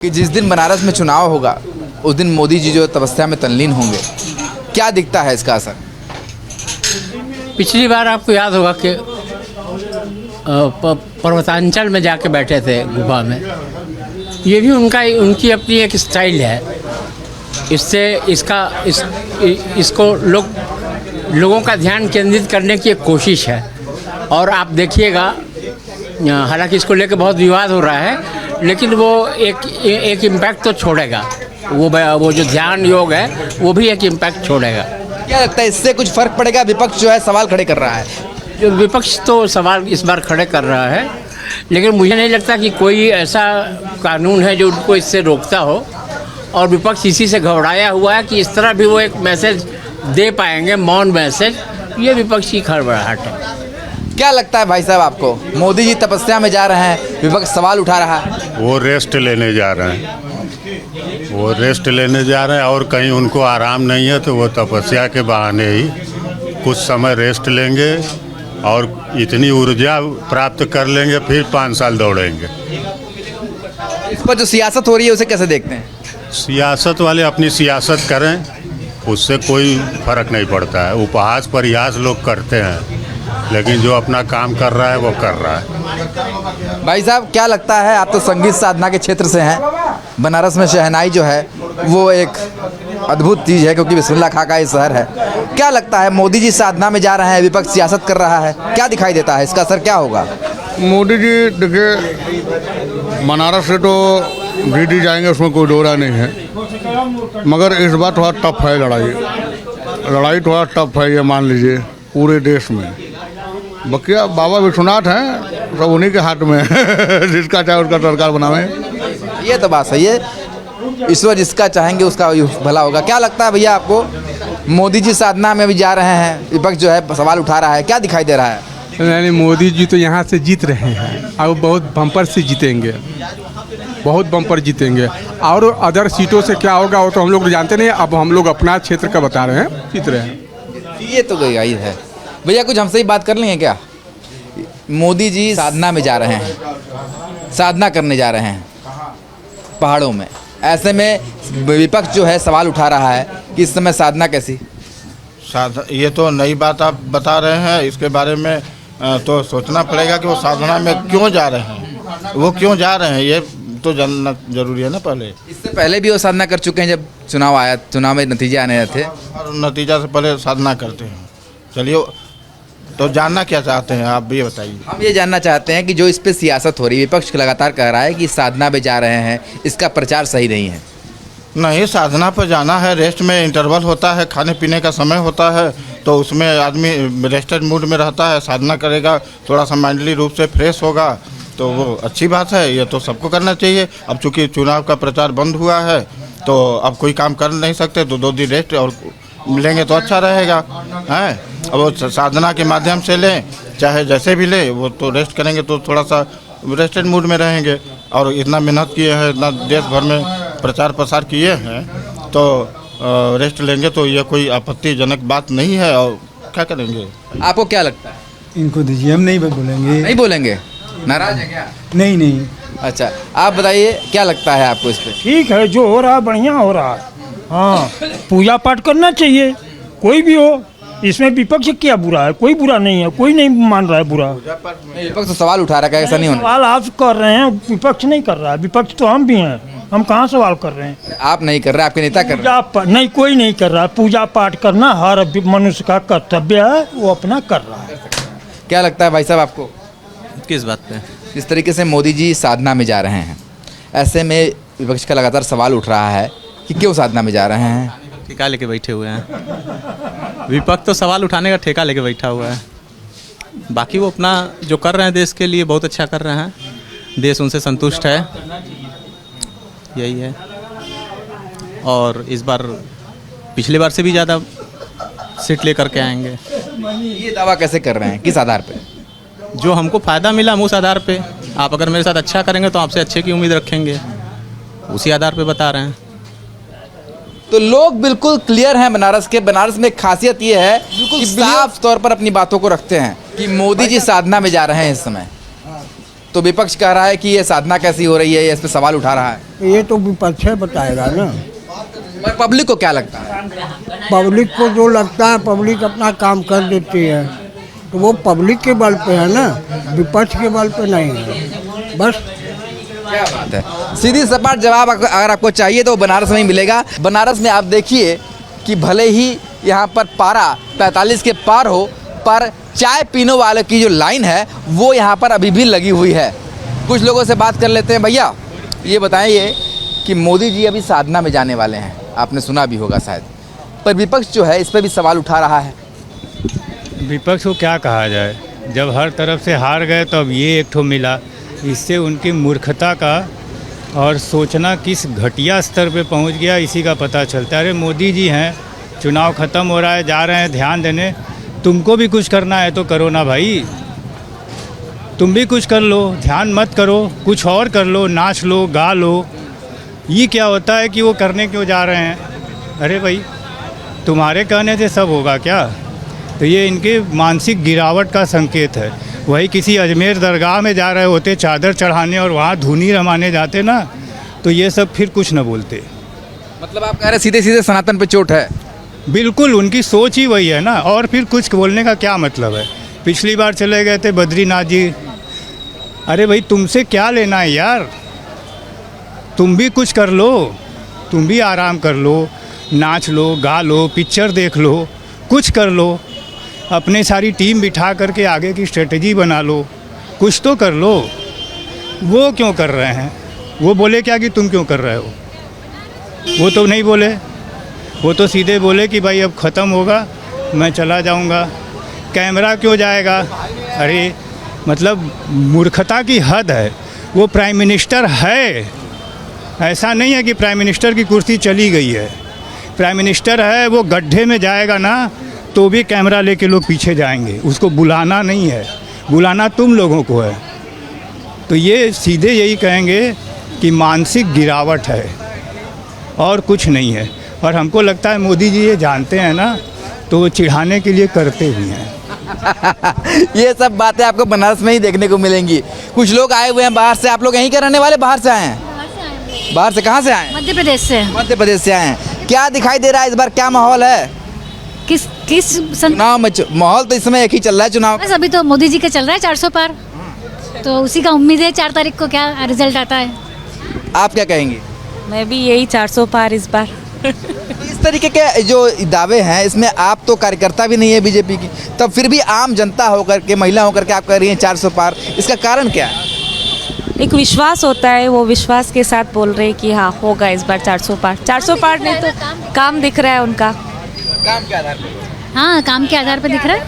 कि जिस दिन बनारस में चुनाव होगा उस दिन मोदी जी जो तपस्या में तल्लीन होंगे, क्या दिखता है इसका असर? पिछली बार आपको याद होगा कि पर्वतांचल में जाके बैठे थे गुफा में। ये भी उनकी अपनी एक स्टाइल है। इससे इसको लोगों का ध्यान केंद्रित करने की एक कोशिश है। और आप देखिएगा, हालांकि इसको लेकर बहुत विवाद हो रहा है, लेकिन वो एक इम्पैक्ट तो छोड़ेगा। वो जो ध्यान योग है वो भी एक इम्पैक्ट छोड़ेगा। क्या लगता है इससे कुछ फर्क पड़ेगा? विपक्ष जो है सवाल खड़े कर रहा है। जो विपक्ष तो सवाल इस बार खड़े कर रहा है, लेकिन मुझे नहीं लगता कि कोई ऐसा कानून है जो उनको इससे रोकता हो। और विपक्ष इसी से घबराया हुआ है कि इस तरह भी वो एक मैसेज दे पाएंगे, मौन मैसेज। ये विपक्ष की खड़बड़ाहट है। क्या लगता है भाई साहब आपको? मोदी जी तपस्या में जा रहे हैं, विपक्ष सवाल उठा रहा है। वो रेस्ट लेने जा रहे हैं, और कहीं उनको आराम नहीं है, तो वो तपस्या के बहाने ही कुछ समय रेस्ट लेंगे और इतनी ऊर्जा प्राप्त कर लेंगे, फिर 5 साल दौड़ेंगे। इस पर जो सियासत हो रही है उसे कैसे देखते हैं? सियासत वाले अपनी सियासत करें, उससे कोई फर्क नहीं पड़ता है। उपहास परिहास लोग करते हैं, लेकिन जो अपना काम कर रहा है वो कर रहा है। भाई साहब, क्या लगता है, आप तो संगीत साधना के क्षेत्र से हैं, बनारस में शहनाई जो है वो एक अद्भुत चीज़ है, क्योंकि बिस्मिल्लाह खां का ये शहर है। क्या लगता है, मोदी जी साधना में जा रहे हैं, विपक्ष सियासत कर रहा है, क्या दिखाई देता है? इसका असर क्या होगा? मोदी जी देखिए, बनारस से तो जीत जाएंगे, उसमें कोई दो राय नहीं है, मगर इस बार थोड़ा टफ है लड़ाई थोड़ा टफ है, ये मान लीजिए पूरे देश में। बकिया बाबा विश्वनाथ हैं, सब उन्हीं के हाथ में जिसका चाहे उसका सरकार बनावे। ये तो बात सही है, ईश्वर जिसका चाहेंगे उसका भला होगा। क्या लगता है भैया आपको, मोदी जी साधना में भी जा रहे हैं, विपक्ष जो है सवाल उठा रहा है, क्या दिखाई दे रहा है? यानी मोदी जी तो यहाँ से जीत रहे हैं और बहुत बम्पर से जीतेंगे, बहुत बम्पर जीतेंगे। और अदर सीटों से क्या होगा वो तो हम लोग जानते नहीं। अब हम लोग अपना क्षेत्र का बता रहे हैं, जीत रहे हैं। ये तो गई है भैया। कुछ हमसे ही बात कर लेंगे क्या? मोदी जी साधना में जा रहे हैं, साधना करने जा रहे हैं पहाड़ों में, ऐसे में विपक्ष जो है सवाल उठा रहा है कि इस समय साधना कैसी? ये तो नई बात आप बता रहे हैं, इसके बारे में तो सोचना पड़ेगा कि वो साधना में क्यों जा रहे हैं, वो क्यों जा रहे हैं, ये तो जानना जरूरी है ना। पहले इससे पहले भी वो साधना कर चुके हैं, जब चुनाव में नतीजे आने थे। और नतीजा से पहले साधना करते हैं। चलिए, तो जानना क्या चाहते हैं आप भी बताइए। हम ये जानना चाहते हैं कि जो इस पे सियासत हो रही है, विपक्ष लगातार कह रहा है कि साधना में जा रहे हैं, इसका प्रचार सही नहीं है। नहीं, साधना पर जाना है, रेस्ट में इंटरवल होता है, खाने पीने का समय होता है, तो उसमें आदमी रेस्टेड मूड में रहता है, साधना करेगा, थोड़ा सा माइंडली रूप से फ्रेश होगा, तो वो अच्छी बात है। ये तो सबको करना चाहिए। अब चूँकि चुनाव का प्रचार बंद हुआ है, तो अब कोई काम कर नहीं सकते, तो 2 दिन रेस्ट और लेंगे तो अच्छा रहेगा, हैं। अब वो साधना के माध्यम से लें, चाहे जैसे भी लें, वो तो रेस्ट करेंगे तो थोड़ा सा रेस्टेड मूड में रहेंगे। और इतना मेहनत किए हैं, इतना देश भर में प्रचार प्रसार किए हैं, तो रेस्ट लेंगे तो ये कोई आपत्तिजनक बात नहीं है। और क्या करेंगे? आपको क्या लगता है? इनको दीजिए, हम नहीं बोलेंगे। नहीं बोलेंगे? नाराज है क्या? नहीं। अच्छा, आप बताइए क्या लगता है आपको इस पे? ठीक है, जो हो रहा है बढ़िया हो रहा है। हाँ, पूजा पाठ करना चाहिए, कोई भी हो। इसमें विपक्ष क्या बुरा है? कोई बुरा नहीं है, कोई नहीं मान रहा है बुरा। विपक्ष तो सवाल उठा रहा है, ऐसा नहीं होना। सवाल आप कर रहे हैं, विपक्ष नहीं कर रहा है। विपक्ष तो हम भी हैं, हम कहाँ सवाल कर रहे हैं? आप नहीं कर रहे, आपके नेता कर रहे हैं। नहीं, कोई नहीं कर रहा है। पूजा पाठ करना हर मनुष्य का कर्तव्य है, वो अपना कर रहा है। क्या लगता है भाई साहब आपको? किस बात पे? जिस तरीके से मोदी जी साधना में जा रहे हैं, ऐसे में विपक्ष का लगातार सवाल उठ रहा है कि क्यों साधना में जा रहे हैं? ठेका लेके बैठे हुए हैं। विपक्ष तो सवाल उठाने का ठेका लेके बैठा हुआ है। बाकी वो अपना जो कर रहे हैं देश के लिए बहुत अच्छा कर रहे हैं, देश उनसे संतुष्ट है, यही है। और इस बार पिछले बार से भी ज़्यादा सीट लेकर के आएंगे। ये दावा कैसे कर रहे हैं, किस आधार पे? जो हमको फ़ायदा मिला हम उस आधार पे, आप अगर मेरे साथ अच्छा करेंगे तो आपसे अच्छे की उम्मीद रखेंगे, उसी आधार पे बता रहे हैं। तो लोग बिल्कुल क्लियर हैं बनारस के। बनारस में एक खासियत ये है कि साफ तौर पर अपनी बातों को रखते हैं कि मोदी जी साधना में जा रहे हैं इस समय। तो विपक्ष कह रहा है कि ये साधना कैसी हो रही है, ये इस पे सवाल उठा रहा है। ये तो विपक्ष बताएगा ना। पर पब्लिक को क्या लगता है? पब्लिक को जो लगता है, पब्लिक अपना काम कर देती है, तो वो पब्लिक के बल पे है ना, विपक्ष के बल पे नहीं है। बस क्या बात है। सीधी सपाट जवाब अगर आपको चाहिए तो बनारस में ही मिलेगा। बनारस में आप देखिए कि भले ही यहाँ पर पारा 45 के पार हो, पर चाय पीने वालों की जो लाइन है वो यहाँ पर अभी भी लगी हुई है। कुछ लोगों से बात कर लेते हैं। भैया ये बताइए कि मोदी जी अभी साधना में जाने वाले हैं, आपने सुना भी होगा शायद, पर विपक्ष जो है इस पर भी सवाल उठा रहा है। विपक्ष को क्या कहा जाए, जब हर तरफ से हार गए तो अब ये एक ठो मिला। इससे उनकी मूर्खता का और सोचना किस घटिया स्तर पे पहुंच गया इसी का पता चलता है। अरे मोदी जी हैं, चुनाव ख़त्म हो रहा है, जा रहे हैं ध्यान देने। तुमको भी कुछ करना है तो करो ना भाई, तुम भी कुछ कर लो, ध्यान मत करो, कुछ और कर लो, नाच लो, गा लो। ये क्या होता है कि वो करने क्यों जा रहे हैं? अरे भाई तुम्हारे कहने से सब होगा क्या? तो ये इनके मानसिक गिरावट का संकेत है। वही किसी अजमेर दरगाह में जा रहे होते चादर चढ़ाने और वहाँ धुनी रमाने जाते ना, तो ये सब फिर कुछ न बोलते। मतलब आप कह रहे सीधे सीधे सनातन पे चोट है? बिल्कुल, उनकी सोच ही वही है ना, और फिर कुछ बोलने का क्या मतलब है। पिछली बार चले गए थे बद्रीनाथ जी। अरे भाई तुमसे क्या लेना है यार, तुम भी कुछ कर लो, तुम भी आराम कर लो, नाच लो, गा लो, पिक्चर देख लो, कुछ कर लो, अपने सारी टीम बिठा करके आगे की स्ट्रेटजी बना लो, कुछ तो कर लो। वो क्यों कर रहे हैं? वो बोले क्या कि तुम क्यों कर रहे हो? वो तो नहीं बोले, वो तो सीधे बोले कि भाई अब ख़त्म होगा, मैं चला जाऊंगा। कैमरा क्यों जाएगा? अरे मतलब मूर्खता की हद है। वो प्राइम मिनिस्टर है, ऐसा नहीं है कि प्राइम मिनिस्टर की कुर्सी चली गई है। प्राइम मिनिस्टर है, वो गड्ढे में जाएगा ना तो भी कैमरा लेके लोग पीछे जाएंगे। उसको बुलाना नहीं है, बुलाना तुम लोगों को है। तो ये सीधे यही कहेंगे कि मानसिक गिरावट है और कुछ नहीं है। और हमको लगता है मोदी जी ये जानते हैं ना, तो वो चिढ़ाने के लिए करते भी हैं। ये सब बातें आपको बनारस में ही देखने को मिलेंगी। कुछ लोग आए हुए हैं बाहर से। आप लोग यहीं के रहने वाले? बाहर से आए हैं? बाहर से कहाँ से आए? मध्य प्रदेश से। मध्य प्रदेश से आए हैं। क्या दिखाई दे रहा है इस बार, क्या माहौल है किस चुनाव में? माहौल तो इस समय एक ही चल रहा है चुनाव। बस अभी तो मोदी जी का चल रहा है 400 पार, तो उसी का उम्मीद है 4 तारीख को क्या रिजल्ट आता है। आप क्या कहेंगे? मैं भी यही 400 पार इस बार। इस तरीके के जो दावे हैं, इसमें आप तो कार्यकर्ता भी नहीं है बीजेपी की, तब फिर भी आम जनता होकर के, महिला होकर के आप कह रही हैं 400 पार, इसका कारण क्या है? एक विश्वास होता है, वो विश्वास के साथ बोल रहे हैं कि हाँ होगा इस बार 400 पार। 400 पार नहीं तो काम दिख रहा है उनका। काम के आधार पर? हाँ, काम के आधार पर दिख रहा है।